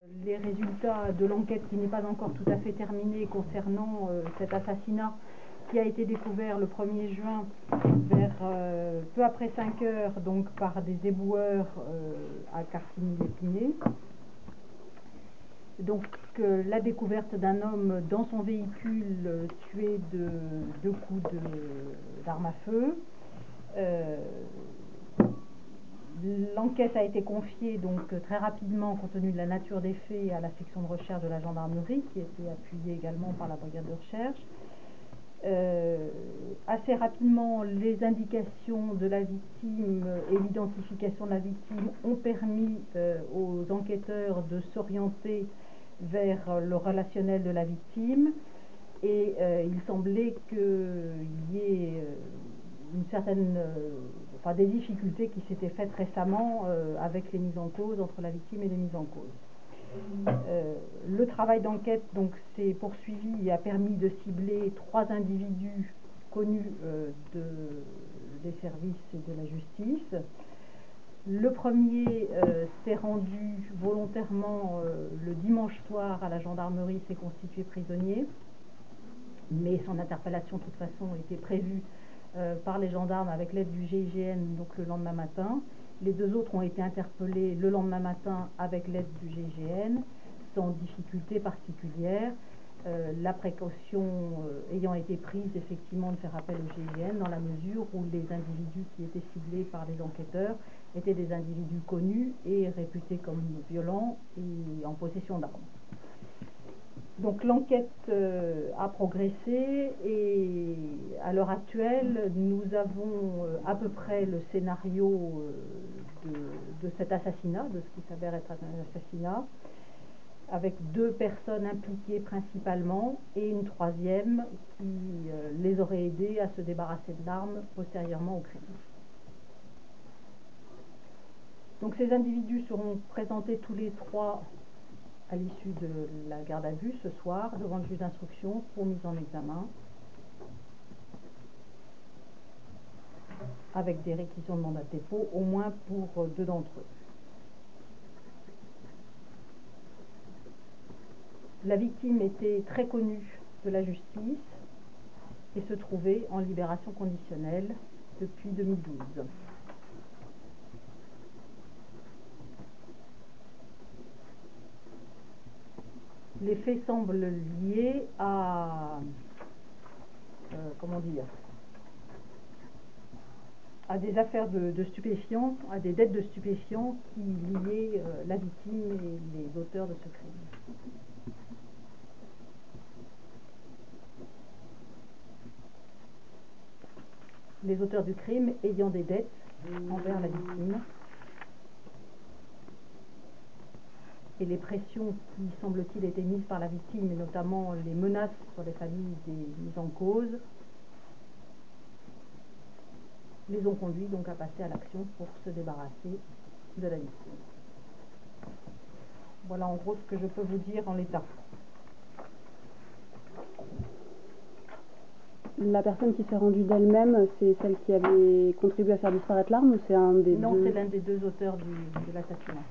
Les résultats de l'enquête qui n'est pas encore tout à fait terminée concernant cet assassinat qui a été découvert le 1er juin vers peu après 5 heures donc par des éboueurs à Cartigny-l'Épinay. Donc la découverte d'un homme dans son véhicule tué de 2 coups d'arme à feu. L'enquête a été confiée donc très rapidement, compte tenu de la nature des faits, à la section de recherche de la gendarmerie, qui était appuyée également par la brigade de recherche. Assez rapidement, les indications de la victime et l'identification de la victime ont permis aux enquêteurs de s'orienter vers le relationnel de la victime, et il semblait qu'il y ait une certaine, des difficultés qui s'étaient faites récemment avec les mises en cause, entre la victime et les mises en cause. Le travail d'enquête donc s'est poursuivi et a permis de cibler 3 individus connus des services et de la justice. Le premier s'est rendu volontairement le dimanche soir à la gendarmerie, s'est constitué prisonnier, mais son interpellation de toute façon était prévue par les gendarmes avec l'aide du GIGN donc le lendemain matin. Les 2 autres ont été interpellés le lendemain matin avec l'aide du GIGN sans difficulté particulière, la précaution ayant été prise effectivement de faire appel au GIGN dans la mesure où les individus qui étaient ciblés par les enquêteurs étaient des individus connus et réputés comme violents et en possession d'armes. Donc l'enquête a progressé et à l'heure actuelle, nous avons à peu près le scénario de cet assassinat, de ce qui s'avère être un assassinat, avec 2 personnes impliquées principalement et une 3e qui les aurait aidés à se débarrasser de l'arme postérieurement au crime. Donc ces individus seront présentés tous les 3 à l'issue de la garde à vue ce soir devant le juge d'instruction pour mise en examen, avec des réquisitions de mandat de dépôt au moins pour 2 d'entre eux. La victime était très connue de la justice et se trouvait en libération conditionnelle depuis 2012. Les faits semblent liés à à des affaires de stupéfiants, à des dettes de stupéfiants qui liaient la victime et les auteurs de ce crime. Les auteurs du crime ayant des dettes envers la victime, et les pressions qui, semble-t-il, étaient mises par la victime, et notamment les menaces sur les familles des mises en cause, les ont conduits donc à passer à l'action pour se débarrasser de la victime. Voilà en gros ce que je peux vous dire en l'état. La personne qui s'est rendue d'elle-même, c'est celle qui avait contribué à faire disparaître l'arme ou c'est un des 2? Non, c'est l'un des 2 auteurs de l'assassinat.